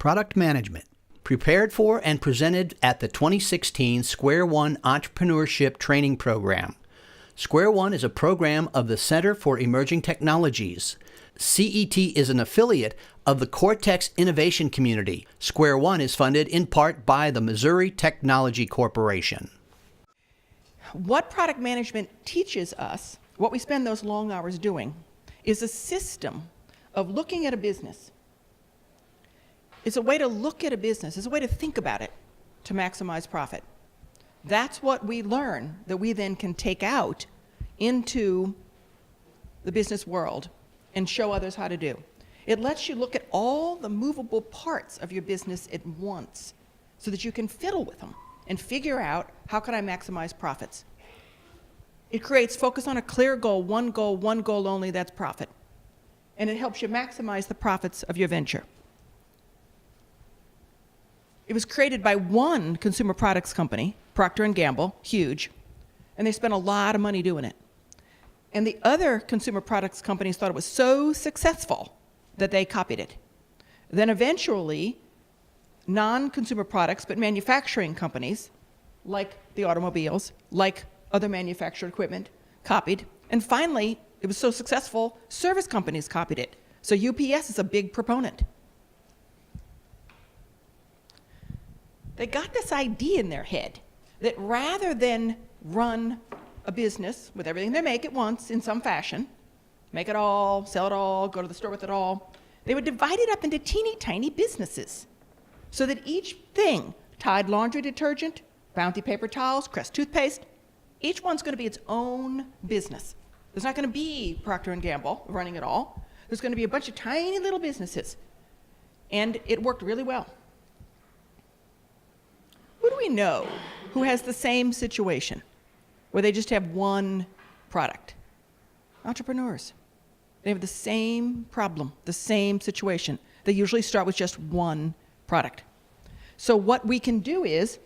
Product Management, prepared for and presented at the 2016 Square One Entrepreneurship Training Program. Square One is a program of the Center for Emerging Technologies. CET is an affiliate of the Cortex Innovation Community. Square One is funded in part by the Missouri Technology Corporation. What product management teaches us, what we spend those long hours doing, is a system of looking at a business. It's a way to look at a business. It's a way to think about it to maximize profit. That's what we learn that we then can take out into the business world and show others how to do. It lets you look at all the movable parts of your business at once so that you can fiddle with them and figure out how can I maximize profits. It creates focus on a clear goal, one goal only, that's profit. And it helps you maximize the profits of your venture. It was created by one consumer products company, Procter & Gamble, huge, and they spent a lot of money doing it. And the other consumer products companies thought it was so successful that they copied it. Then eventually, non-consumer products, but manufacturing companies, like the automobiles, like other manufactured equipment, copied. And finally, it was so successful, service companies copied it. So UPS is a big proponent. They got this idea in their head that rather than run a business with everything they make at once in some fashion, make it all, sell it all, go to the store with it all, they would divide it up into teeny tiny businesses so that each thing, Tide laundry detergent, Bounty paper towels, Crest toothpaste, each one's going to be its own business. There's not going to be Procter & Gamble running it all. There's going to be a bunch of tiny little businesses. And it worked really well. Who do we know who has the same situation where they just have one product? Entrepreneurs. They have the same problem, the same situation. They usually start with just one product. So what we can do is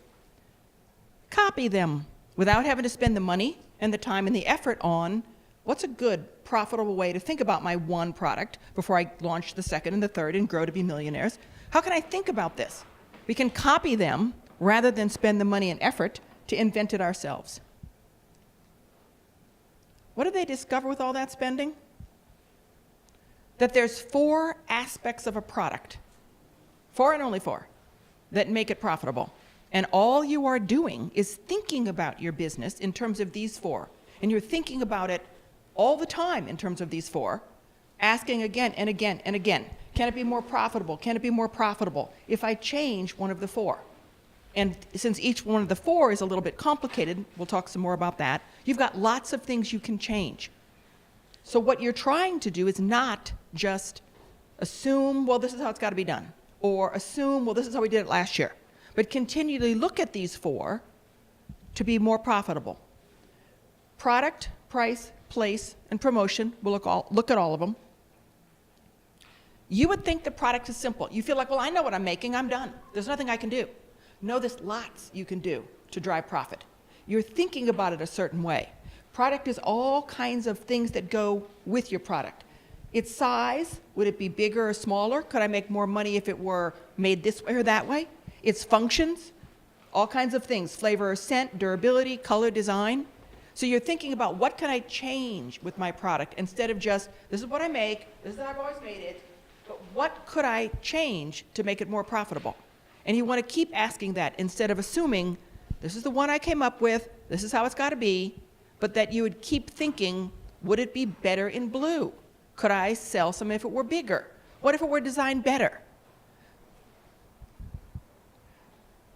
copy them without having to spend the money and the time and the effort on what's a good, profitable way to think about my one product before I launch the second and the third and grow to be millionaires. How can I think about this? We can copy them rather than spend the money and effort to invent it ourselves. What did they discover with all that spending? That there's 4 aspects of a product, 4 and only 4, that make it profitable. And all you are doing is thinking about your business in terms of these 4. And you're thinking about it all the time in terms of these 4, asking again and again and again, can it be more profitable? Can it be more profitable if I change one of the 4? And since each one of the 4 is a little bit complicated, we'll talk some more about that, you've got lots of things you can change. So what you're trying to do is not just assume, well, this is how it's got to be done, or assume, well, this is how we did it last year, but continually look at these 4 to be more profitable. Product, price, place, and promotion, we'll look at all of them. You would think the product is simple. You feel like, well, I know what I'm making, I'm done. There's nothing I can do. No, there's lots you can do to drive profit. You're thinking about it a certain way. Product is all kinds of things that go with your product. Its size, would it be bigger or smaller? Could I make more money if it were made this way or that way? Its functions, all kinds of things, flavor or scent, durability, color, design. So you're thinking about what can I change with my product instead of just, this is what I make, this is how I've always made it, but what could I change to make it more profitable? And you want to keep asking that instead of assuming, this is the one I came up with, this is how it's got to be, but that you would keep thinking, would it be better in blue? Could I sell some if it were bigger? What if it were designed better?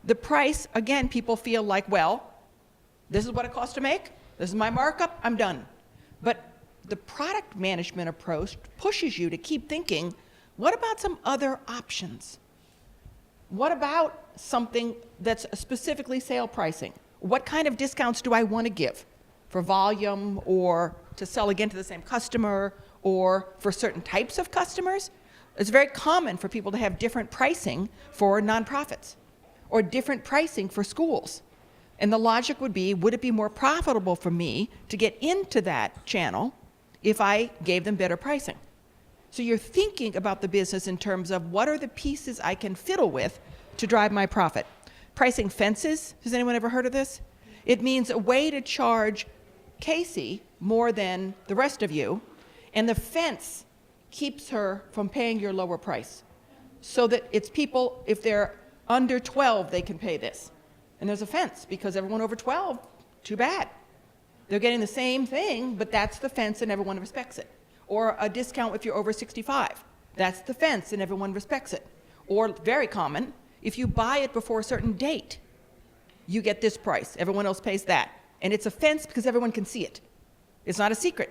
The price, again, people feel like, well, this is what it costs to make, this is my markup, I'm done. But the product management approach pushes you to keep thinking, what about some other options? What about something that's specifically sale pricing? What kind of discounts do I want to give for volume or to sell again to the same customer or for certain types of customers? It's very common for people to have different pricing for nonprofits or different pricing for schools. And the logic would be, would it be more profitable for me to get into that channel if I gave them better pricing? So you're thinking about the business in terms of what are the pieces I can fiddle with to drive my profit. Pricing fences, has anyone ever heard of this? It means a way to charge Casey more than the rest of you, and the fence keeps her from paying your lower price. So that it's people, if they're under 12, they can pay this. And there's a fence, because everyone over 12, too bad. They're getting the same thing, but that's the fence and everyone respects it. Or a discount if you're over 65. That's the fence and everyone respects it. Or, very common, if you buy it before a certain date, you get this price. Everyone else pays that. And it's a fence because everyone can see it. It's not a secret.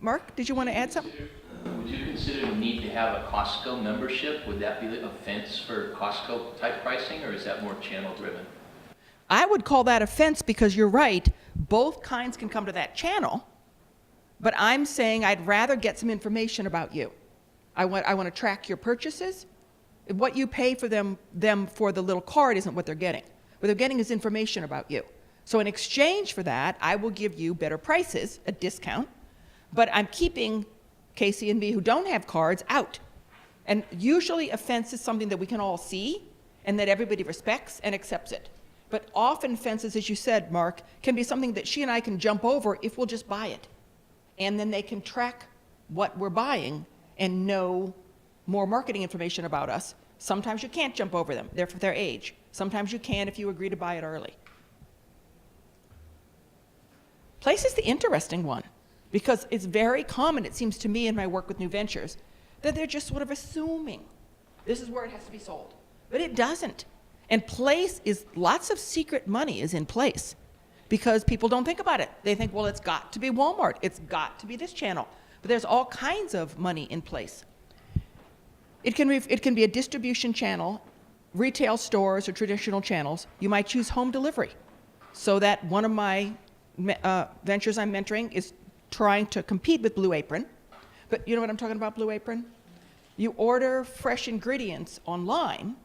Mark, did you want to add something? Would you consider the need to have a Costco membership? Would that be a fence for Costco type pricing, or is that more channel driven? I would call that a fence because you're right. Both kinds can come to that channel. But I'm saying I'd rather get some information about you. I want to track your purchases. What you pay for them for the little card isn't what they're getting. What they're getting is information about you. So in exchange for that, I will give you better prices, a discount, but I'm keeping Casey and me who don't have cards out. And usually a fence is something that we can all see and that everybody respects and accepts it. But often fences, as you said, Mark, can be something that she and I can jump over if we'll just buy it. And then they can track what we're buying and know more marketing information about us. Sometimes you can't jump over them. They're for their age. Sometimes you can if you agree to buy it early. Place is the interesting one because it's very common, it seems to me in my work with new ventures, that they're just sort of assuming this is where it has to be sold. But it doesn't. And place is, lots of secret money is in place because people don't think about it. They think, well, it's got to be Walmart. It's got to be this channel. But there's all kinds of money in place. It can be a distribution channel, retail stores or traditional channels. You might choose home delivery. So that one of my ventures I'm mentoring is trying to compete with Blue Apron. But you know what I'm talking about, Blue Apron? You order fresh ingredients online,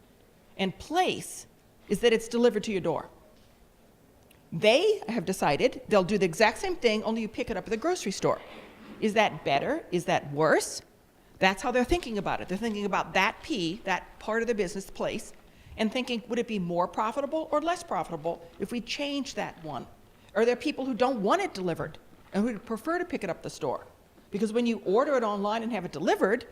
and place is that it's delivered to your door. They have decided they'll do the exact same thing, only you pick it up at the grocery store. Is that better? Is that worse? That's how they're thinking about it. They're thinking about that P, that part of the business, place, and thinking, would it be more profitable or less profitable if we change that one? Are there people who don't want it delivered and who would prefer to pick it up the store? Because when you order it online and have it delivered,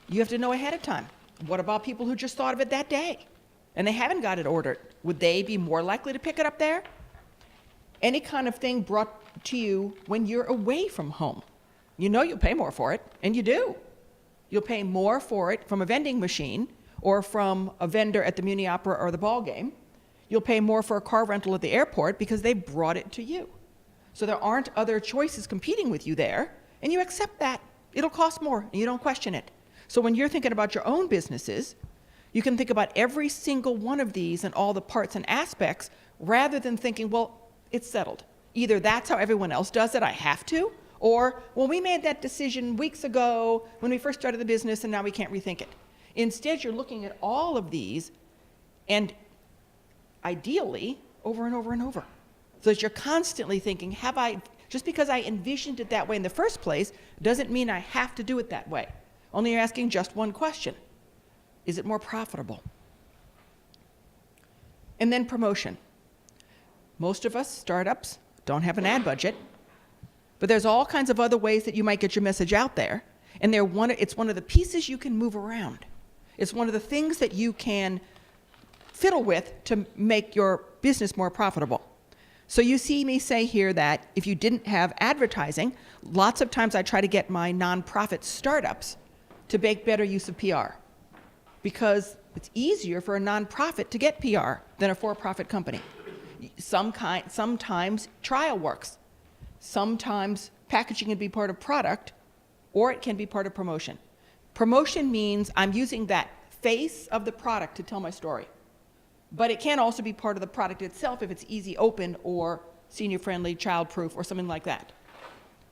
you have to know ahead of time. What about people who just thought of it that day and they haven't got it ordered? Would they be more likely to pick it up there? Any kind of thing brought to you when you're away from home. You know you'll pay more for it, and you do. You'll pay more for it from a vending machine or from a vendor at the Muni Opera or the ball game. You'll pay more for a car rental at the airport because they brought it to you. So there aren't other choices competing with you there, and you accept that. It'll cost more, and you don't question it. So when you're thinking about your own businesses, you can think about every single one of these and all the parts and aspects rather than thinking, well, it's settled. Either that's how everyone else does it, I have to, or, well, we made that decision weeks ago when we first started the business and now we can't rethink it. Instead, you're looking at all of these and ideally over and over and over. So that you're constantly thinking, just because I envisioned it that way in the first place doesn't mean I have to do it that way. Only you're asking just one question. Is it more profitable? And then promotion. Most of us, startups, don't have an ad budget, but there's all kinds of other ways that you might get your message out there, and it's one of the pieces you can move around. It's one of the things that you can fiddle with to make your business more profitable. So you see me say here that if you didn't have advertising, lots of times I try to get my nonprofit startups to make better use of PR because it's easier for a nonprofit to get PR than a for-profit company. Sometimes trial works. Sometimes packaging can be part of product, or it can be part of promotion. Promotion means I'm using that face of the product to tell my story. But it can also be part of the product itself if it's easy open or senior-friendly, child-proof, or something like that.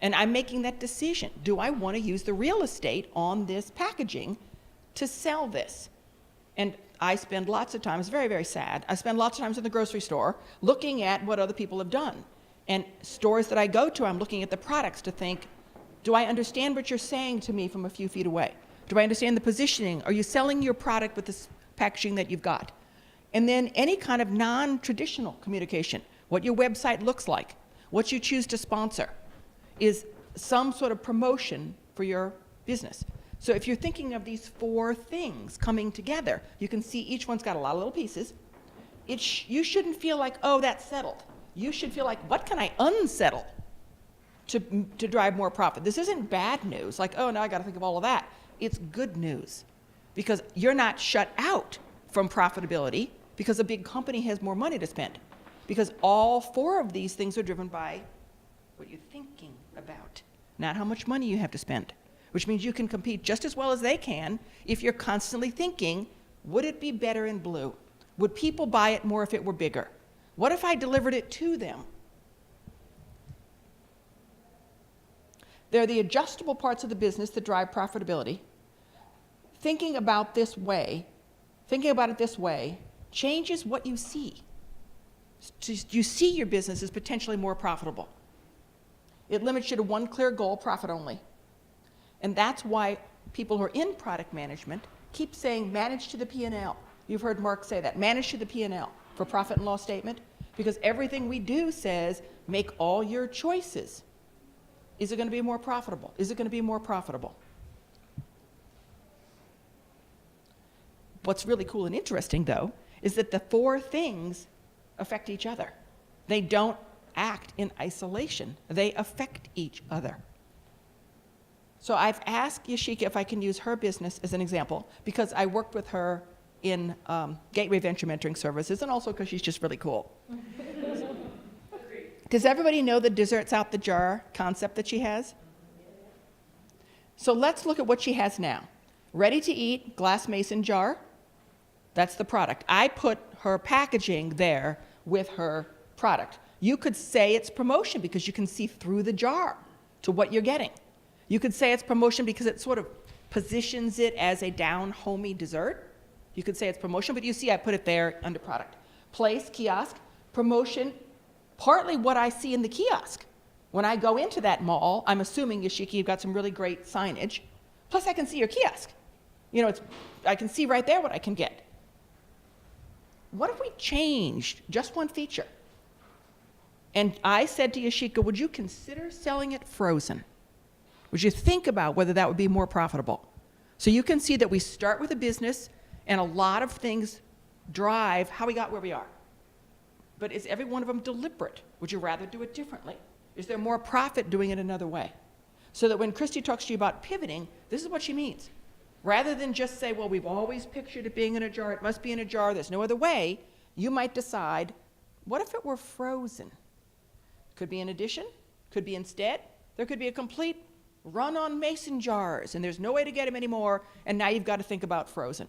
And I'm making that decision. Do I want to use the real estate on this packaging to sell this? And I spend lots of time, it's very, very sad, I spend lots of times in the grocery store looking at what other people have done. And stores that I go to, I'm looking at the products to think, Do I understand what you're saying to me from a few feet away? Do I understand the positioning? Are you selling your product with this packaging that you've got? And then any kind of non-traditional communication, what your website looks like, what you choose to sponsor, is some sort of promotion for your business. So if you're thinking of these 4 things coming together, you can see each one's got a lot of little pieces. You shouldn't feel like, oh, that's settled. You should feel like, what can I unsettle to drive more profit? This isn't bad news, like, oh, now I got to think of all of that. It's good news, because you're not shut out from profitability because a big company has more money to spend, because all 4 of these things are driven by what you're thinking about, not how much money you have to spend, which means you can compete just as well as they can if you're constantly thinking, would it be better in blue? Would people buy it more if it were bigger? What if I delivered it to them? They're the adjustable parts of the business that drive profitability. Thinking about it this way, changes what you see. You see your business as potentially more profitable. It limits you to one clear goal, profit only. And that's why people who are in product management keep saying manage to the P&L. You've heard Mark say that, manage to the P&L for profit and loss statement, because everything we do says make all your choices. Is it going to be more profitable? Is it going to be more profitable? What's really cool and interesting, though, is that the 4 things affect each other. They don't act in isolation. They affect each other. So I've asked Yashika if I can use her business as an example, because I worked with her in Gateway Venture Mentoring Services, and also because she's just really cool. Does everybody know the desserts out the jar concept that she has? So let's look at what she has now. Ready to eat glass mason jar. That's the product. I put her packaging there with her product. You could say it's promotion because you can see through the jar to what you're getting. You could say it's promotion because it sort of positions it as a down-homey dessert. You could say it's promotion, but you see I put it there under product. Place, kiosk, promotion, partly what I see in the kiosk. When I go into that mall, I'm assuming, Yashiki, you've got some really great signage. Plus I can see your kiosk. I can see right there what I can get. What if we changed just one feature? And I said to Yashika, would you consider selling it frozen? Would you think about whether that would be more profitable? So you can see that we start with a business, and a lot of things drive how we got where we are. But is every one of them deliberate? Would you rather do it differently? Is there more profit doing it another way? So that when Christy talks to you about pivoting, this is what she means. Rather than just say, well, we've always pictured it being in a jar, it must be in a jar, there's no other way, you might decide, what if it were frozen? Could be in addition, could be instead, there could be a complete run on mason jars, and there's no way to get them anymore, and now you've got to think about frozen.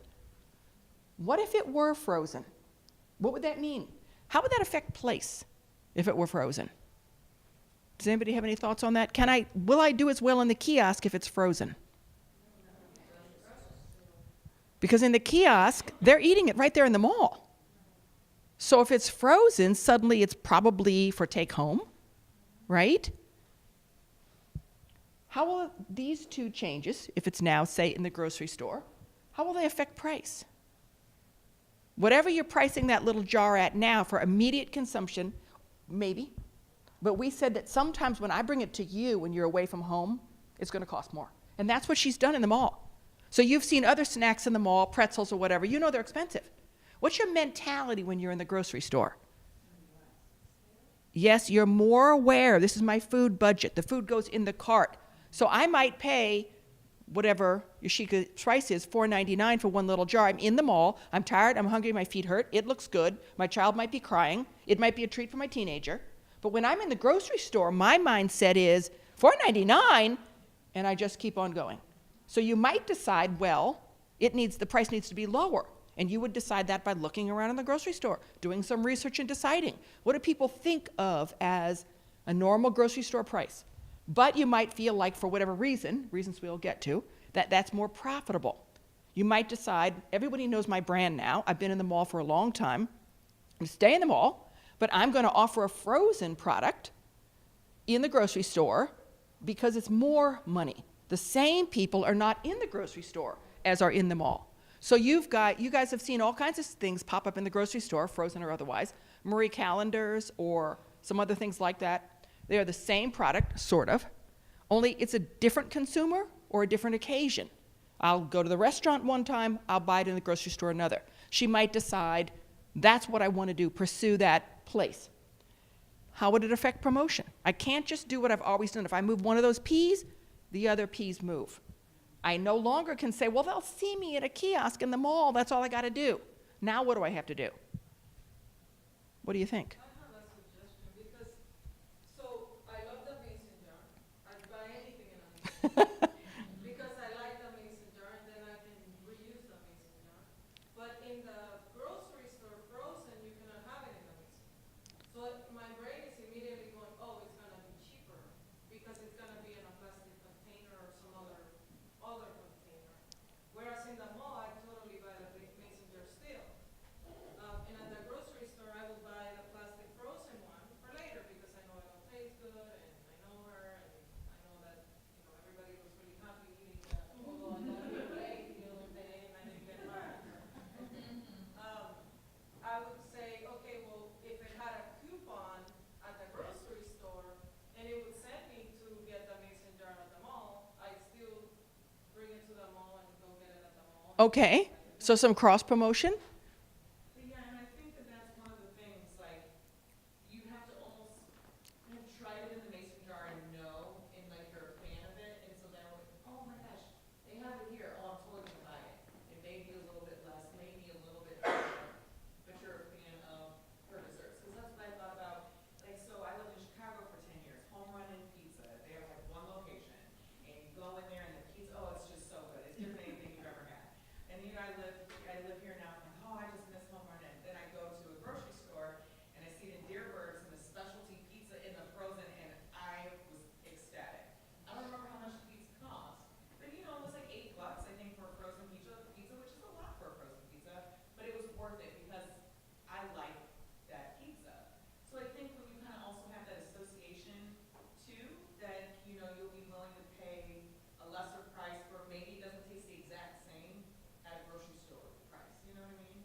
What if it were frozen? What would that mean? How would that affect place if it were frozen? Does anybody have any thoughts on that? Will I do as well in the kiosk if it's frozen? Because in the kiosk, they're eating it right there in the mall. So if it's frozen, suddenly it's probably for take home, right? How will these 2 changes, if it's now, say, in the grocery store, how will they affect price? Whatever you're pricing that little jar at now for immediate consumption, maybe. But we said that sometimes when I bring it to you when you're away from home, it's going to cost more. And that's what she's done in the mall. So you've seen other snacks in the mall, pretzels or whatever. You know they're expensive. What's your mentality when you're in the grocery store? Yes, you're more aware. This is my food budget. The food goes in the cart. So I might pay whatever Yashika's price is, $4.99 for one little jar. I'm in the mall. I'm tired. I'm hungry. My feet hurt. It looks good. My child might be crying. It might be a treat for my teenager. But when I'm in the grocery store, my mindset is $4.99, and I just keep on going. So you might decide, well, the price needs to be lower. And you would decide that by looking around in the grocery store, doing some research and deciding, what do people think of as a normal grocery store price? But you might feel like, for whatever reasons we'll get to, that that's more profitable. You might decide, everybody knows my brand now. I've been in the mall for a long time. I'm going to stay in the mall, but I'm going to offer a frozen product in the grocery store because it's more money. The same people are not in the grocery store as are in the mall. So you guys have seen all kinds of things pop up in the grocery store, frozen or otherwise, Marie calendars or some other things like that. They are the same product, sort of, only it's a different consumer or a different occasion. I'll go to the restaurant one time, I'll buy it in the grocery store another. She might decide, that's what I want to do, pursue that place. How would it affect promotion? I can't just do what I've always done. If I move one of those P's, the other P's move. I no longer can say, well, they'll see me at a kiosk in the mall, that's all I got to do. Now what do I have to do? What do you think? I have a suggestion because, so I love the mason jar. I'd buy anything in a mason jar because I like the mason jar and then I can reuse the mason jar. But in the grocery store frozen, you cannot have it in the mason. So my brain is immediately going, oh, it's gonna be cheaper because it's gonna be in a plastic container or some other container. Whereas in the mall, I totally buy the mason jar still. And at the grocery store, I will buy the plastic frozen one for later because I know it'll taste good and I know her and I know that, everybody was really happy eating that. Although I got a bit late the other day and I didn't get mine. I would say, okay, well, if it had a coupon at the grocery store and it would send me to get the mason jar at the mall, I'd still bring it to the mall and go get it at the mall. Okay, so some cross promotion? Yeah, and I think that that's one of the things, like, you have to almost have tried it in the mason jar and know, and like you're a fan of it, and so then, oh my gosh, they have it here, oh, I'm totally gonna buy it. It may be a little bit less, maybe a little bit more, but you're a fan of her desserts. Because that's what I thought about, like, so I lived in Chicago for 10 years, Home Run and Pizza, they have like one location, and you go in there and the pizza, oh, it's just so good, it's different than anything you've ever had. And I live here now, I'm like, oh, I just miss Home Run, and then I go to a grocery store, and I see the Deerbergs and the specialty pizza in the frozen, and I was ecstatic. I don't remember how much the pizza cost, but it was like $8, I think, for a frozen pizza, which is a lot for a frozen pizza, but it was worth it because I like that pizza. So I think when you kind of also have that association too, that, you'll be willing to pay a lesser price for maybe it doesn't taste the exact same at a grocery store price, you know what I mean?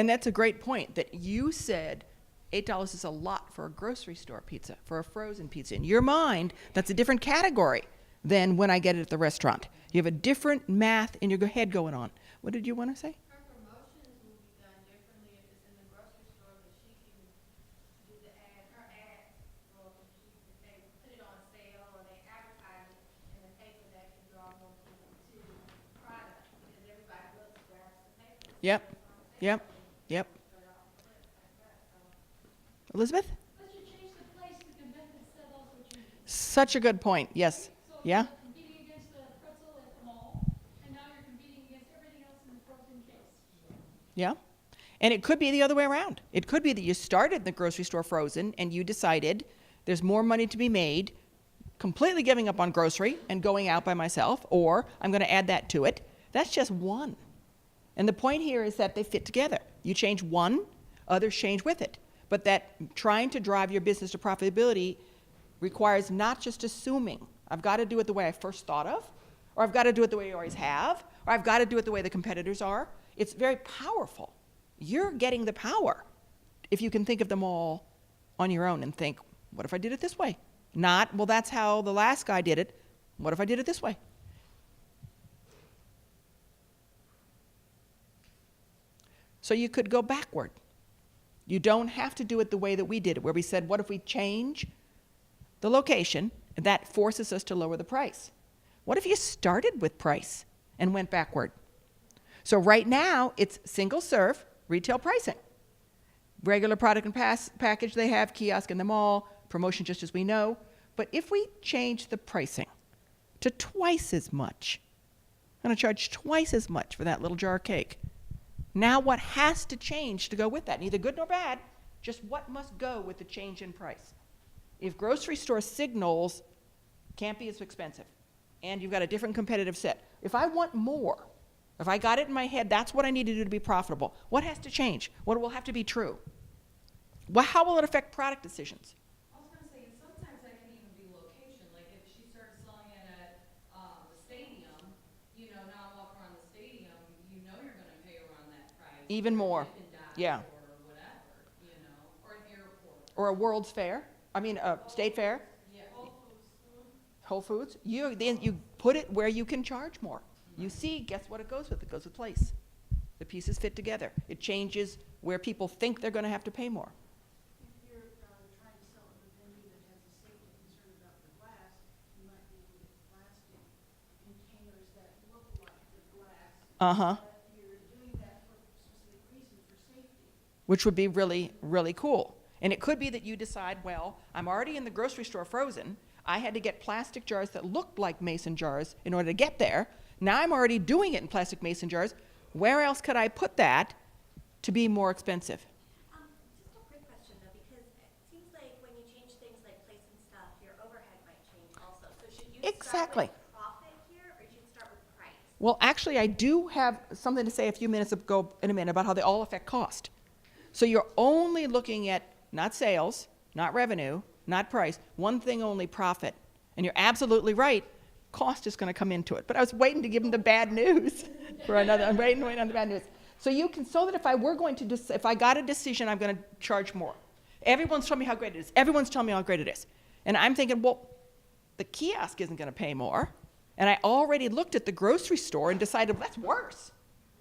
And that's a great point that you said $8 is a lot for a grocery store pizza, for a frozen pizza. In your mind, that's a different category than when I get it at the restaurant. You have a different math in your head going on. What did you want to say? Her promotions will be done differently if it's in the grocery store, but she can do the ad, her ad, well, they put it on sale or they advertise it in the paper that can draw more people to the product because everybody looks, grabs the paper. Yep, yep, yep. Elizabeth? But you change the place to convince instead of what you need. Such a good point, yes. So Yeah? you're competing against the pretzel at the mall, and now you're competing against everything else in the frozen case. Yeah. And it could be the other way around. It could be that you started the grocery store frozen and you decided there's more money to be made completely giving up on grocery and going out by myself, or I'm going to add that to it. That's just one. And the point here is that they fit together. You change one, others change with it. But that trying to drive your business to profitability requires not just assuming, I've got to do it the way I first thought of, or I've got to do it the way you always have, or I've got to do it the way the competitors are. It's very powerful. You're getting the power if you can think of them all on your own and think, what if I did it this way? Not, well, that's how the last guy did it. What if I did it this way? So you could go backward. You don't have to do it the way that we did it, where we said, what if we change the location? That forces us to lower the price. What if you started with price and went backward? So right now, it's single serve, retail pricing. Regular product and package they have, kiosk in the mall, promotion just as we know. But if we change the pricing to twice as much, I'm going to charge twice as much for that little jar of cake. Now what has to change to go with that? Neither good nor bad, just what must go with the change in price. If grocery store signals can't be as expensive, and you've got a different competitive set, if I want more, if I got it in my head, that's what I need to do to be profitable, what has to change? What will have to be true? Well, how will it affect product decisions? I was gonna say, and sometimes that can even be location, like if she started Even more. Dippin' Dots Yeah. or whatever, you know, or an airport. Or a World's Fair, State Fair, Yeah, Whole Foods. Then you put it where you can charge more. You see, guess what it goes with? It goes with place. The pieces fit together. It changes where people think they're going to have to pay more. If you're trying to sell at a venue that has a safety concern about the glass, you might be able to get plastic containers that look like the glass. Uh-huh. But you're doing that for specific reasons, for safety. Which would be really, really cool. And it could be that you decide, well, I'm already in the grocery store frozen. I had to get plastic jars that looked like mason jars in order to get there. Now I'm already doing it in plastic mason jars. Where else could I put that to be more expensive? Just a quick question though, because it seems like when you change things like place and stuff, your overhead might change also. So should you Exactly. start with profit here, or should you start with price? Well, actually, I do have something to say a few minutes ago in a minute about how they all affect cost. So you're only looking at not sales, not revenue, not price, one thing only, profit. And you're absolutely right, cost is going to come into it. But I was waiting to give them the bad news for another. I'm waiting on the bad news. So you can, so that if I were going to, if I got a decision, I'm going to charge more. Everyone's telling me how great it is. Everyone's telling me how great it is. And I'm thinking, well, the kiosk isn't going to pay more. And I already looked at the grocery store and decided, well, that's worse.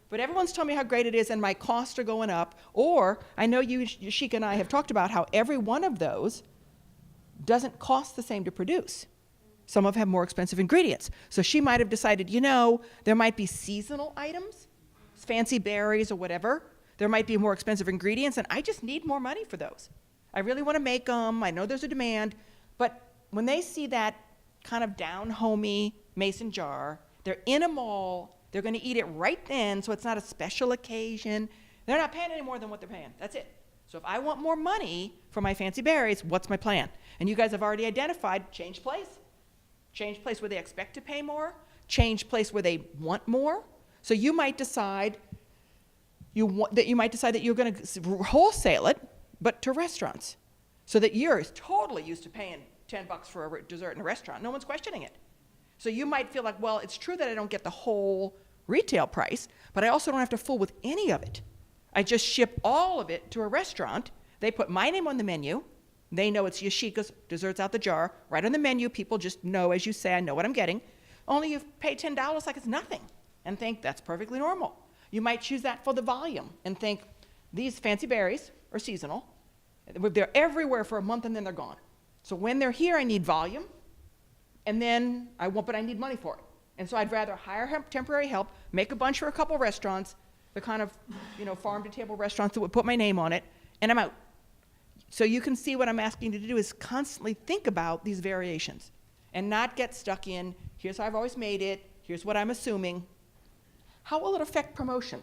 But everyone's telling me how great it is and my costs are going up. Or I know you, Yashika and I have talked about how every one of those doesn't cost the same to produce. Some of them have more expensive ingredients. So she might have decided, you know, there might be seasonal items, fancy berries or whatever. There might be more expensive ingredients, and I just need more money for those. I really want to make them. I know there's a demand. But when they see that kind of down-homey mason jar, they're in a mall, they're going to eat it right then, so it's not a special occasion. They're not paying any more than what they're paying. That's it. So if I want more money for my fancy berries, what's my plan? And you guys have already identified change place. Change place where they expect to pay more. Change place where they want more. So you might decide that you're going to wholesale it, but to restaurants, so that you're totally used to paying $10 for a dessert in a restaurant. No one's questioning it. So you might feel like, well, it's true that I don't get the whole retail price, but I also don't have to fool with any of it. I just ship all of it to a restaurant. They put my name on the menu. They know it's Yashika's Desserts Out the Jar. Right on the menu, people just know, as you say, I know what I'm getting. Only you pay $10 like it's nothing and think that's perfectly normal. You might choose that for the volume and think these fancy berries are seasonal. They're everywhere for a month and then they're gone. So when they're here, I need volume, and then but I need money for it. And so I'd rather hire temporary help, make a bunch for a couple restaurants, the kind of, farm-to-table restaurants that would put my name on it, and I'm out. So you can see what I'm asking you to do is constantly think about these variations and not get stuck in, here's how I've always made it, here's what I'm assuming. How will it affect promotion?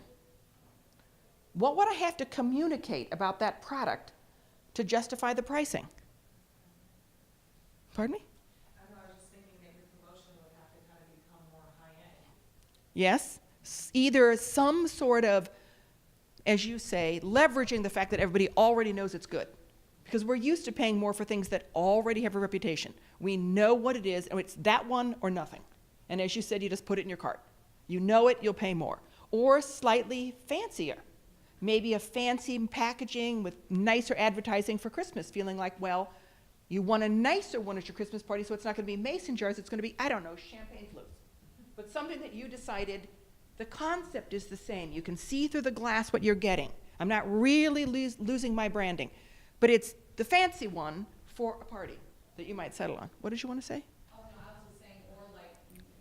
What would I have to communicate about that product to justify the pricing? Pardon me? I don't know, I was just thinking that your promotion would have to kind of become more high-end. Yes, either some sort of, as you say, leveraging the fact that everybody already knows it's good. Because we're used to paying more for things that already have a reputation. We know what it is, and it's that one or nothing. And as you said, you just put it in your cart. You know it, you'll pay more. Or slightly fancier. Maybe a fancy packaging with nicer advertising for Christmas, feeling like, well, you want a nicer one at your Christmas party, so it's not going to be mason jars, it's going to be, I don't know, champagne flutes. But something that you decided, the concept is the same. You can see through the glass what you're getting. I'm not really losing my branding. But it's the fancy one for a party that you might settle on. What did you want to say? Oh, no, I was just saying, or like,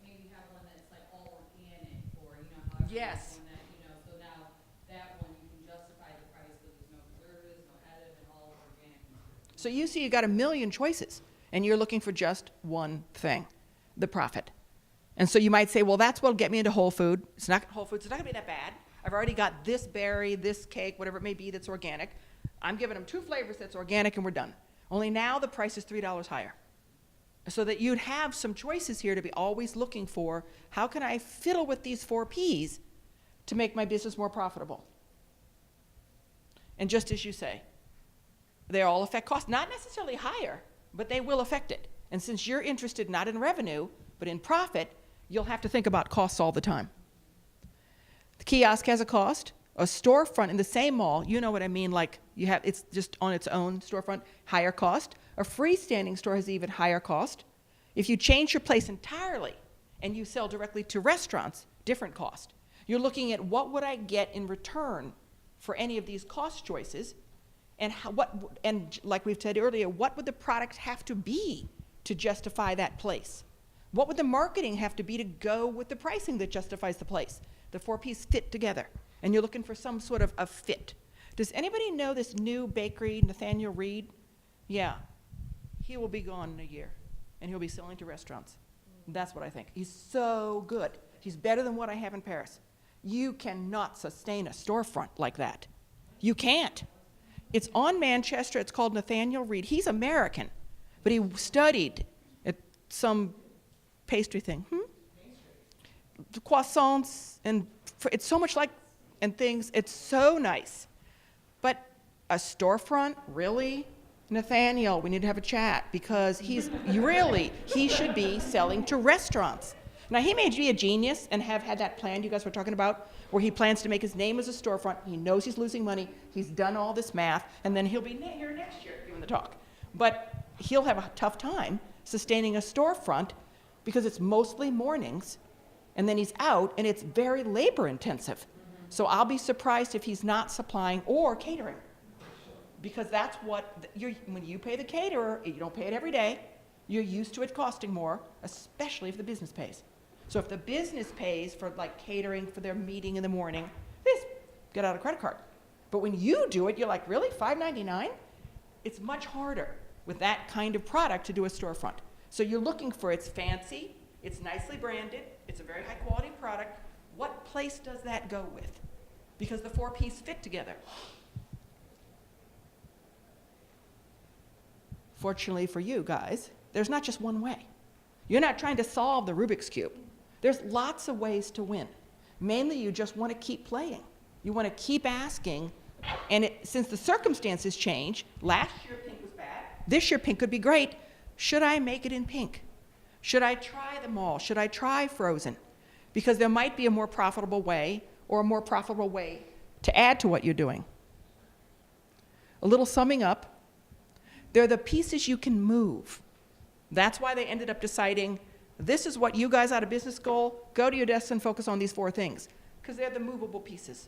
maybe have one that's like all organic, or, however. Yes. One that, so now that one you can justify the price because there's no preservatives, no additive, and all organic materials. So you see you got a million choices, and you're looking for just one thing, the profit. And so you might say, well, that's what'll get me into Whole Foods. It's not going to be that bad. I've already got this berry, this cake, whatever it may be that's organic. I'm giving them 2 flavors that's organic and we're done. Only now the price is $3 higher. So that you'd have some choices here to be always looking for, how can I fiddle with these 4 Ps to make my business more profitable? And just as you say, they all affect cost. Not necessarily higher, but they will affect it. And since you're interested not in revenue, but in profit, you'll have to think about costs all the time. The kiosk has a cost. A storefront in the same mall, you know what I mean, like you have, it's just on its own storefront, higher cost. A freestanding store has even higher cost. If you change your place entirely and you sell directly to restaurants, different cost. You're looking at what would I get in return for any of these cost choices, and and like we've said earlier, what would the product have to be to justify that place? What would the marketing have to be to go with the pricing that justifies the place? The 4 Ps fit together, and you're looking for some sort of a fit. Does anybody know this new bakery, Nathaniel Reed? Yeah, he will be gone in a year, and he'll be selling to restaurants. That's what I think. He's so good. He's better than what I have in Paris. You cannot sustain a storefront like that. You can't. It's on Manchester. It's called Nathaniel Reed. He's American, but he studied at some pastry thing. The croissants, and it's so much like, and things. It's so nice. But a storefront, really? Nathaniel, we need to have a chat, because he should be selling to restaurants. Now, he may be a genius and have had that plan you guys were talking about, where he plans to make his name as a storefront. He knows he's losing money. He's done all this math, and then he'll be here next year giving the talk. But he'll have a tough time sustaining a storefront because it's mostly mornings, and then he's out, and it's very labor intensive. So I'll be surprised if he's not supplying or catering, because that's what, when you pay the caterer, you don't pay it every day. You're used to it costing more, especially if the business pays. So if the business pays for like catering for their meeting in the morning, they just get out a credit card. But when you do it, you're like, really, $5.99? It's much harder with that kind of product to do a storefront. So you're looking for, it's fancy, it's nicely branded, it's a very high quality product. What place does that go with? Because the 4 Ps fit together. Fortunately for you guys, there's not just one way. You're not trying to solve the Rubik's Cube. There's lots of ways to win. Mainly, you just want to keep playing. You want to keep asking, and since the circumstances change, last year pink was bad, this year pink could be great. Should I make it in pink? Should I try them all? Should I try frozen? Because there might be a more profitable way, or a more profitable way to add to what you're doing. A little summing up, they're the pieces you can move. That's why they ended up deciding, this is what you guys out of business school, go to your desk and focus on these 4 things, because they're the movable pieces.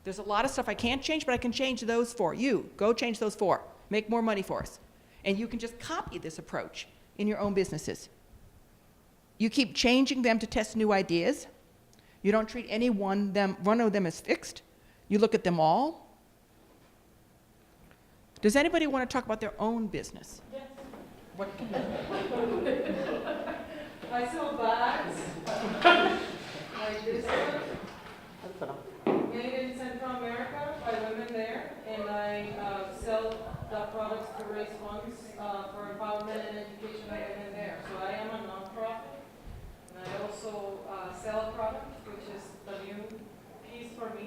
There's a lot of stuff I can't change, but I can change those 4. You, go change those 4. Make more money for us. And you can just copy this approach in your own businesses. You keep changing them to test new ideas. You don't treat one of them as fixed. You look at them all. Does anybody want to talk about their own business? Yes. What? I sell bags, like this one, made in Central America by women there, and I sell the products to raise funds for empowerment and education of women there. So I am a nonprofit, and I also sell a product, which is the new piece for me.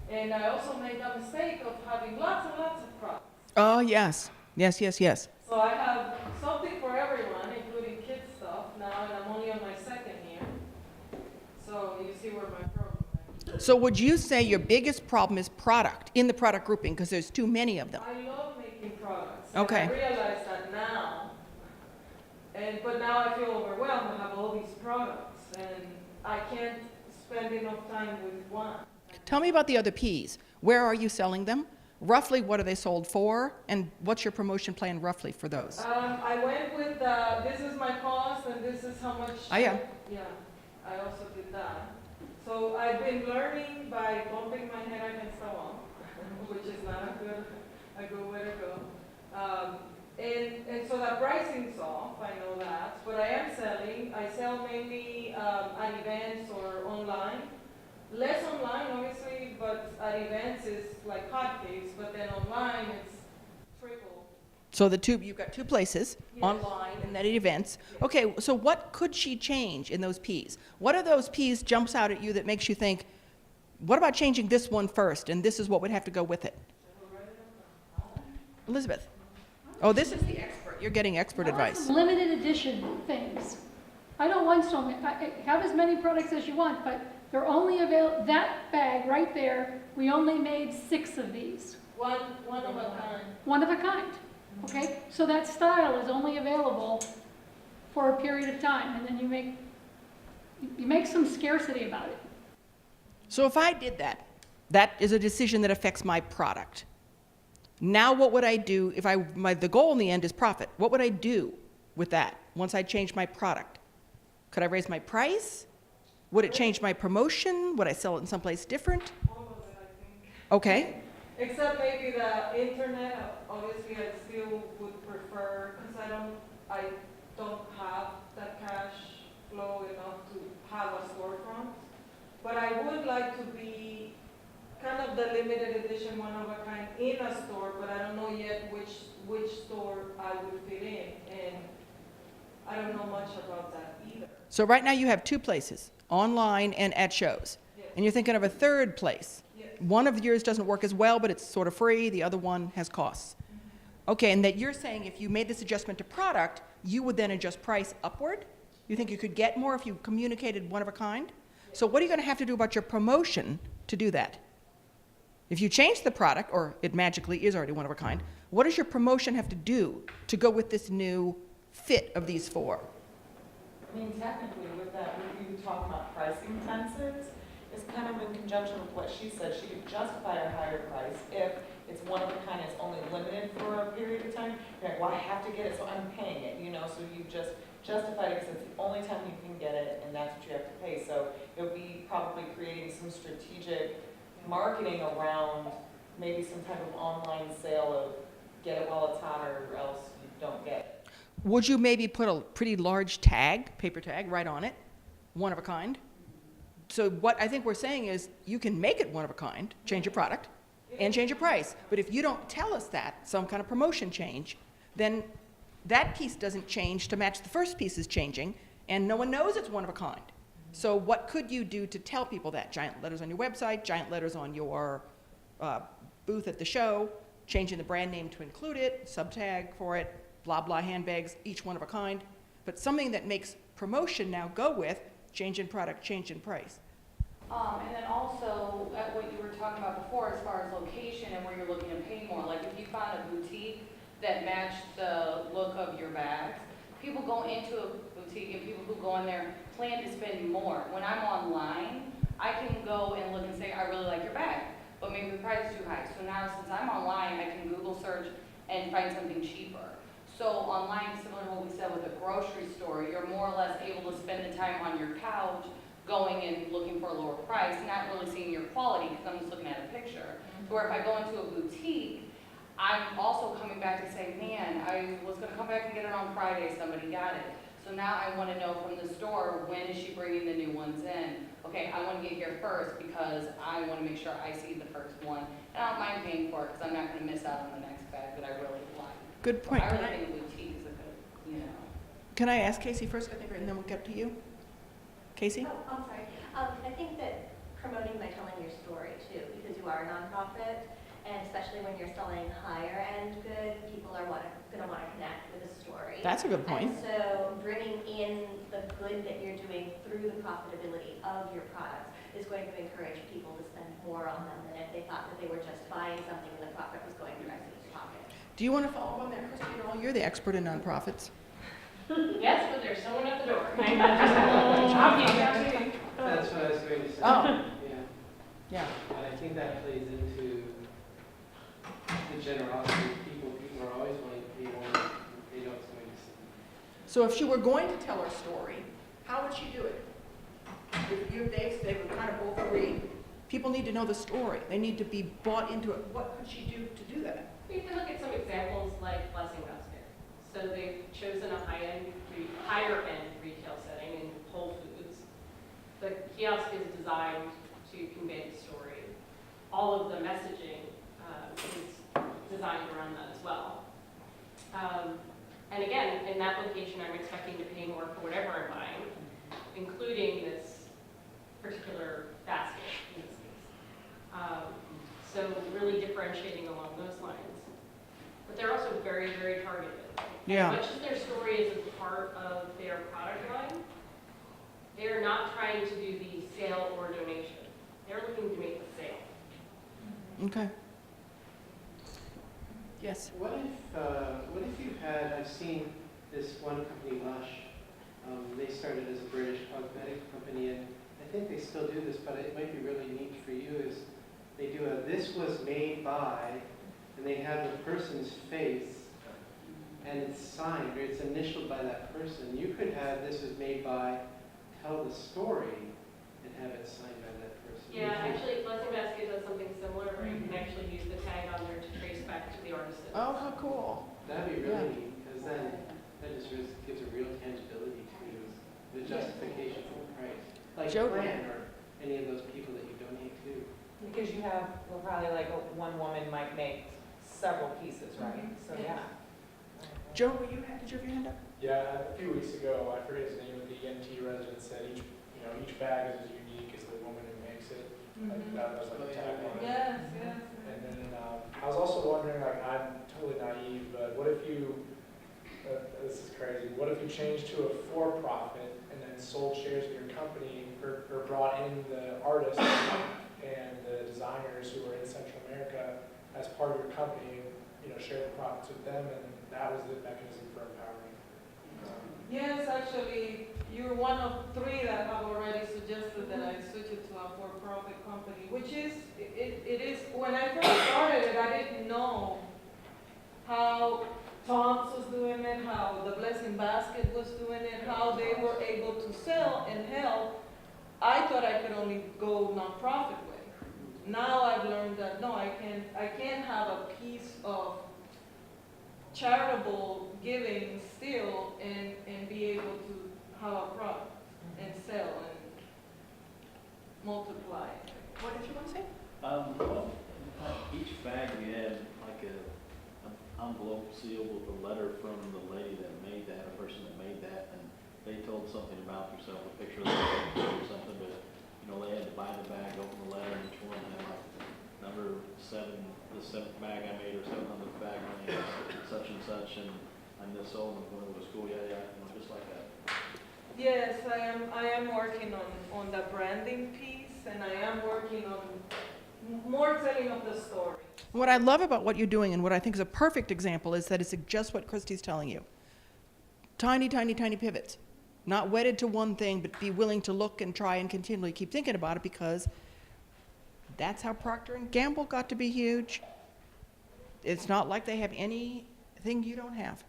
And I also made the mistake of having lots and lots of products. Oh, yes. Yes, yes, yes. So I have something for everyone, including kids stuff now, and I'm only on my 2nd year. So you see where my problem is. So would you say your biggest problem is product, in the product grouping, because there's too many of them? I love making products. Okay. And I realize that now. But now I feel overwhelmed. I have all these products, and I can't spend enough time with one. Tell me about the other Ps. Where are you selling them? Roughly, what are they sold for? And what's your promotion plan roughly for those? I went with this is my cost, and this is how much. Oh, yeah. Yeah, I also did that. So I've been learning by bumping my head against the wall, which is not a good way to go. And so that pricing's off, I know that, but I am selling. I sell mainly at events or online. Less online, obviously, but at events is like hotcakes, but then online it's triple. So you've got 2 places, Yes. online and then at events. Okay, so what could she change in those Ps? What are those Ps jumps out at you that makes you think, what about changing this one first, and this is what would have to go with it? Elizabeth. Oh, this is the expert. You're getting expert I want advice. some limited edition things. I don't want so many. Have as many products as you want, but They're only available, that bag right there, we only made 6 of these. One of a kind. One of a kind, okay? So that style is only available for a period of time, and then you make some scarcity about it. So if I did that, that is a decision that affects my product. Now what would I do if the goal in the end is profit? What would I do with that once I change my product? Could I raise my price? Would it change my promotion? Would I sell it in someplace different? All of it, I think. Okay. Except maybe the internet, obviously I still would prefer, because I don't have that cash flow enough to have a storefront. But I would like to be kind of the limited edition one of a kind in a store, but I don't know yet which store I would fit in, and I don't know much about that either. So right now you have 2 places, online and at shows. Yes. And you're thinking of a 3rd place. Yes. One of yours doesn't work as well, but it's sort of free. The other one has costs. Okay, and that you're saying if you made this adjustment to product, you would then adjust price upward? You think you could get more if you communicated one of a kind? So what are you going to have to do about your promotion to do that? If you change the product, or it magically is already one of a kind, what does your promotion have to do to go with this new fit of these 4? I mean, technically with that, when you talk about pricing fences, it's kind of in conjunction with what she said. She could justify a higher price if it's one of a kind, it's only limited for a period of time. You're like, well, I have to get it, so I'm paying it, you know, so you just justify it because it's the only time you can get it, and that's what you have to pay. So it would be probably creating some strategic marketing around maybe some type of online sale of get it while it's hot or else you don't get it. Would you maybe put a pretty large tag, paper tag, right on it, one of a kind? So what I think we're saying is you can make it one of a kind, change your product, and change your price. But if you don't tell us that, some kind of promotion change, then that piece doesn't change to match the first piece is changing, and no one knows it's one of a kind. So what could you do to tell people that? Giant letters on your website, giant letters on your booth at the show, changing the brand name to include it, sub-tag for it, blah, blah, handbags, each one of a kind. But something that makes promotion now go with change in product, change in price. And then also, at what you were talking about before, as far as location and where you're looking to pay more, like if you found a boutique that matched the look of your bags, people go into a boutique and people who go in there plan to spend more. When I'm online, I can go and look and say, I really like your bag, but maybe the price is too high. So now since I'm online, I can Google search and find something cheaper. So online, similar to what we said with a grocery store, you're more or less able to spend the time on your couch going and looking for a lower price, not really seeing your quality because I'm just looking at a picture. So where if I go into a boutique, I'm also coming back to say, man, I was going to come back and get it on Friday, somebody got it. So now I want to know from the store, when is she bringing the new ones in? Okay, I want to get here first because I want to make sure I see the first one. And I don't mind paying for it because I'm not going to miss out on the next bag that I really like. Good point. I really think a boutique is a good, you know. Can I ask Casey first, I think, and then we'll get to you? Casey? Oh, I'm sorry. I think that promoting by telling your story too, because you are a nonprofit, and especially when you're selling higher end goods, people are going to want to connect with a story. That's a good point. And so bringing in the good that you're doing through the profitability of your products is going to encourage people to spend more on them than if they thought that they were just buying something and the profit was going directly to the pocket. Do you want to follow up on that, Christine? You're the expert in nonprofits. Yes, but there's someone at the door. I'm not just talking. That's what I was going to say. Oh. Yeah. Yeah. And I think that plays into the generosity of people. People are always willing to pay more than they know it's going to see. So if she were going to tell her story, how would she do it? If you, they would kind of both agree. People need to know the story. They need to be bought into it. What could she do to do that? We can look at some examples like Blessing Basket. So they've chosen a higher end retail setting in Whole Foods. The kiosk is designed to convey the story. All of the messaging is designed around that as well. And again, in that location, I'm expecting to pay more for whatever I'm buying, including this particular basket in this case. So really differentiating along those lines. But they're also very, very targeted. Yeah. As much as their story is a part of their product line, They are not trying to do the sale or donation. They're looking to make the sale. Okay. Yes. What if you had, I've seen this one company, Lush, they started as a British cosmetic company, and I think they still do this, but it might be really neat for you, is they do a "this was made by," and they have the person's face, and it's signed, or it's initialed by that person. You could have "this was made by," tell the story, and have it signed by that person. Yeah, actually, Blessing Basket does something similar where you can actually use the tag on there to trace back to the artist. Oh, how cool. That'd be Yeah. really neat, because then that just gives a real tangibility to the justification for the price. Like Joe- Plan or any of those people that you donate to. Because you have, well, probably like one woman might make several pieces, right? So, yeah. Joe, did you have your hand up? Yeah, a few weeks ago, I forget his name, but the EMT resident said each bag is as unique as the woman who makes it. Like, that was like a tagline. Yes, yes. And then I was also wondering, like, I'm totally naive, but what if you, this is crazy, what if you changed to a for-profit and then sold shares of your company or brought in the artists and the designers who are in Central America as part of your company, share the profits with them, and that was the mechanism for empowering. Yes, actually, you're one of 3 that have already suggested that I switch it to a for-profit company, which is, it is, when I first started it, I didn't know how Tom's was doing it, how the Blessing Basket was doing it, how they were able to sell and help. I thought I could only go nonprofit way. Now I've learned that, no, I can't have a piece of charitable giving still and be able to have a product and sell and multiply. What did you want to say? Well, each bag we had like an envelope sealed with a letter from the lady that made that, a person that made that, and they told something about themselves, a picture of them or something, but they had to buy the bag, open the letter, and each one had like number 7, the 7th bag I made, or 700th bag I made, such and such, and I'm this old, I'm going to go to school, just like that. Yes, I am working on the branding piece, and I am working on more telling of the story. What I love about what you're doing, and what I think is a perfect example, is that it's just what Christy's telling you. Tiny, tiny, tiny pivots. Not wedded to one thing, but be willing to look and try and continually keep thinking about it, because that's how Procter & Gamble got to be huge. It's not like they have anything you don't have.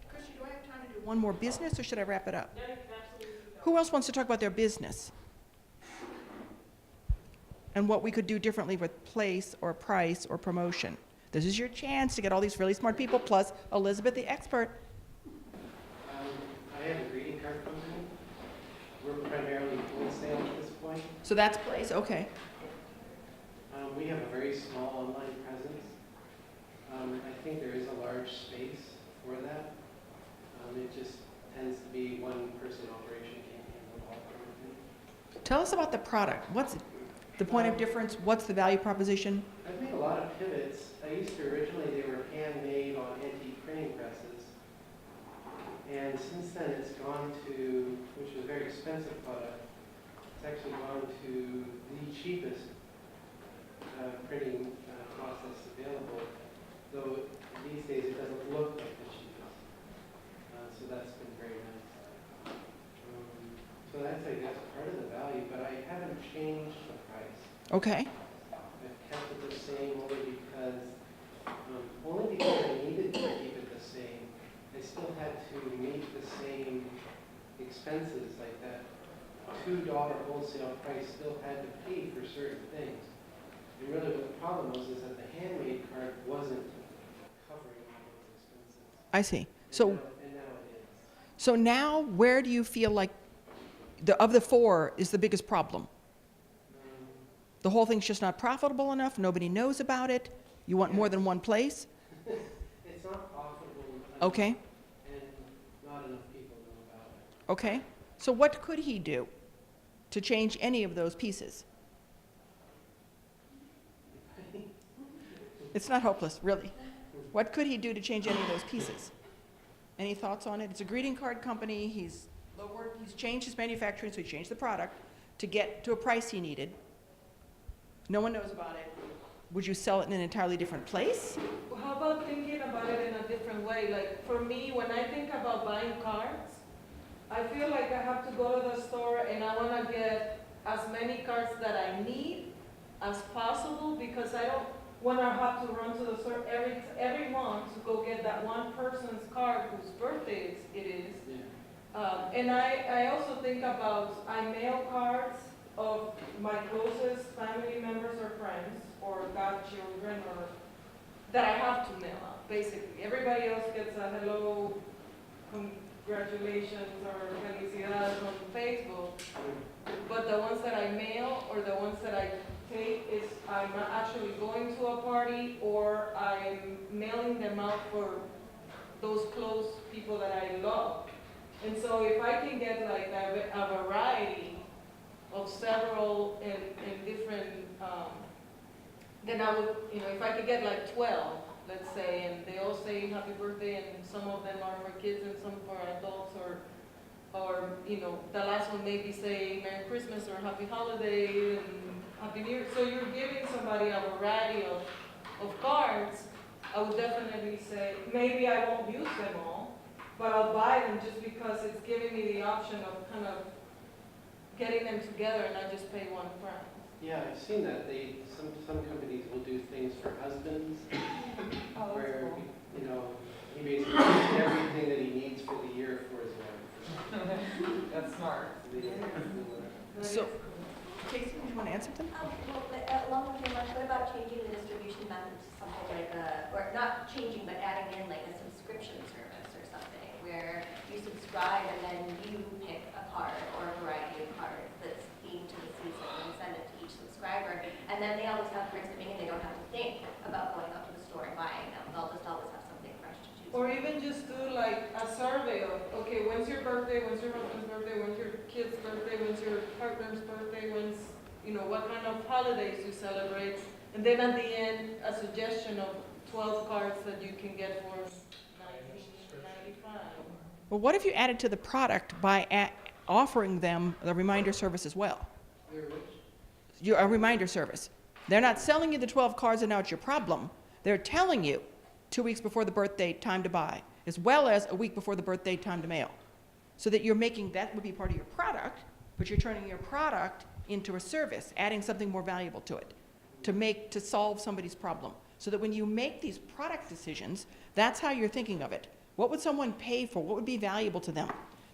Christy, do I have time to do one more business, or should I wrap it up? No, you can absolutely do that. Who else wants to talk about their business? And what we could do differently with place or price or promotion. This is your chance to get all these really smart people, plus Elizabeth, the expert. I have a greeting card company. We're primarily wholesale at this point. So that's place, okay. We have a very small online presence. I think there is a large space for that. It just tends to be one person operation can't handle all everything. Tell us about the product. What's the point of difference? What's the value proposition? I've made a lot of pivots. I used to originally, they were handmade on antique printing presses. And since then it's gone to, which was a very expensive product, it's actually gone to the cheapest printing process available, though these days it doesn't look like the cheapest. So that's been very nice. So that's, I guess, part of the value, but I haven't changed the price. Okay. I've kept it the same only because I needed to keep it the same. I still had to meet the same expenses, like that $2 wholesale price still had to pay for certain things. And really what the problem was is that the handmade card wasn't covering all those expenses. I see. So, And now it is. so now where do you feel like of the 4 is the biggest problem? The whole thing's just not profitable enough? Nobody knows about it? You want more than one place? It's not profitable enough, Okay. and not enough people know about it. Okay. So what could he do to change any of those pieces? It's not hopeless, really. What could he do to change any of those pieces? Any thoughts on it? It's a greeting card company. He's He's changed his manufacturing, so he changed the product to get to a price he needed. No one knows about it. Would you sell it in an entirely different place? How about thinking about it in a different way? Like for me, when I think about buying cards, I feel like I have to go to the store and I want to get as many cards that I need as possible because I don't want to have to run to the store every month to go get that one person's card whose birthday it is. Yeah. And I also think about, I mail cards of my closest family members or friends or godchildren or that I have to mail out, basically. Everybody else gets a hello, congratulations, or felicidades on Facebook. But the ones that I mail or the ones that I take is I'm actually going to a party or I'm mailing them out for those close people that I love. And so if I can get like a variety of several and different, then I would, if I could get like 12, let's say, and they all say happy birthday and some of them are for kids and some for adults or the last one maybe say Merry Christmas or Happy Holiday and Happy New Year. So you're giving somebody a variety of cards. I would definitely say, maybe I won't use them all, but I'll buy them just because it's giving me the option of kind of getting them together and I just pay one price. Yeah, I've seen that. Some companies will do things for husbands where, he basically gets everything that he needs for the year for his wife. That's smart. So, Casey, do you want to add something? Along with your lines, what about changing the distribution method to something like or not changing, but adding in like a subscription service or something where you subscribe and then you pick a card or a variety of cards that's themed to the season and send it to each subscriber. And then they always have friends coming in, they don't have to think about going up to the store and buying them. They'll just always have something fresh to choose. Or even just do like a survey of, okay, when's your birthday, when's your husband's birthday, when's your kid's birthday, when's your partner's birthday, when's, what kind of holidays you celebrate. And then at the end, a suggestion of 12 cards that you can get for $19.95. Well, what if you added to the product by offering them the reminder service as well? A reminder service. They're not selling you the 12 cards and now it's your problem. They're telling you 2 weeks before the birthday time to buy, as well as a week before the birthday time to mail. So that you're making, that would be part of your product, but you're turning your product into a service, adding something more valuable to it, to solve somebody's problem. So that when you make these product decisions, that's how you're thinking of it. What would someone pay for? What would be valuable to them?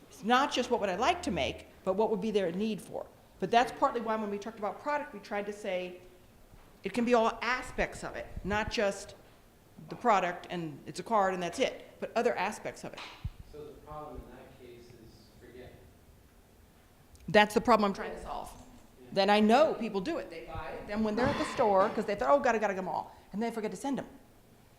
It's not just what would I like to make, but what would be their need for. But that's partly why when we talked about product, we tried to say it can be all aspects of it, not just the product and it's a card and that's it, but other aspects of it. So the problem in that case is forget. That's the problem I'm trying to solve. Then I know people do it. They buy them when they're at the store because they thought, oh, gotta get them all. And they forget to send them.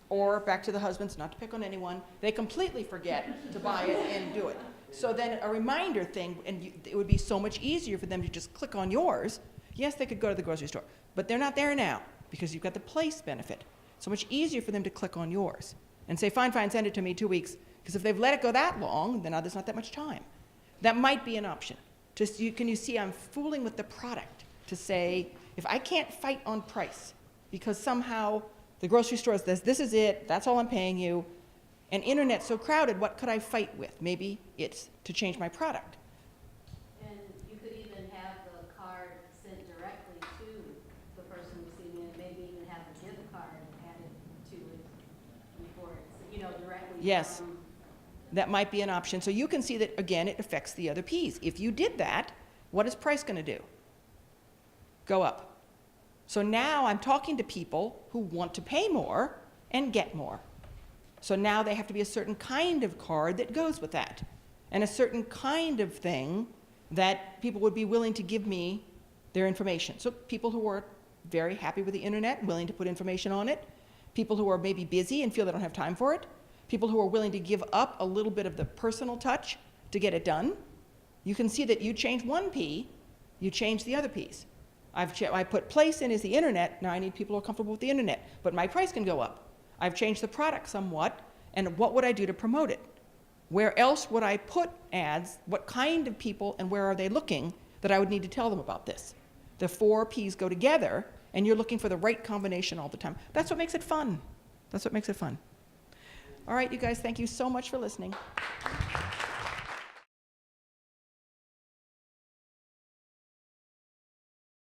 Or back to the husbands, not to pick on anyone, they completely forget to buy it and do it. So then a reminder thing, and it would be so much easier for them to just click on yours. Yes, they could go to the grocery store, but they're not there now because you've got the place benefit. So much easier for them to click on yours and say, fine, send it to me 2 weeks. Because if they've let it go that long, then there's not that much time. That might be an option. Can you see I'm fooling with the product to say, if I can't fight on price because somehow the grocery store says, this is it, that's all I'm paying you, and internet's so crowded, what could I fight with? Maybe it's to change my product. And you could even have the card sent directly to the person receiving it, maybe even have the gift card added to it before it's, directly. Yes. From That might be an option. So you can see that, again, it affects the other P's. If you did that, what is price going to do? Go up. So now I'm talking to people who want to pay more and get more. So now they have to be a certain kind of card that goes with that, and a certain kind of thing that people would be willing to give me their information. So people who are very happy with the internet, willing to put information on it, people who are maybe busy and feel they don't have time for it, people who are willing to give up a little bit of the personal touch to get it done. You can see that you change one P, you change the other P's. I put place in as the internet, now I need people who are comfortable with the internet, but my price can go up. I've changed the product somewhat, and what would I do to promote it? Where else would I put ads? What kind of people and where are they looking that I would need to tell them about this? The 4 Ps go together, and you're looking for the right combination all the time. That's what makes it fun. That's what makes it fun. All right, you guys, thank you so much for listening.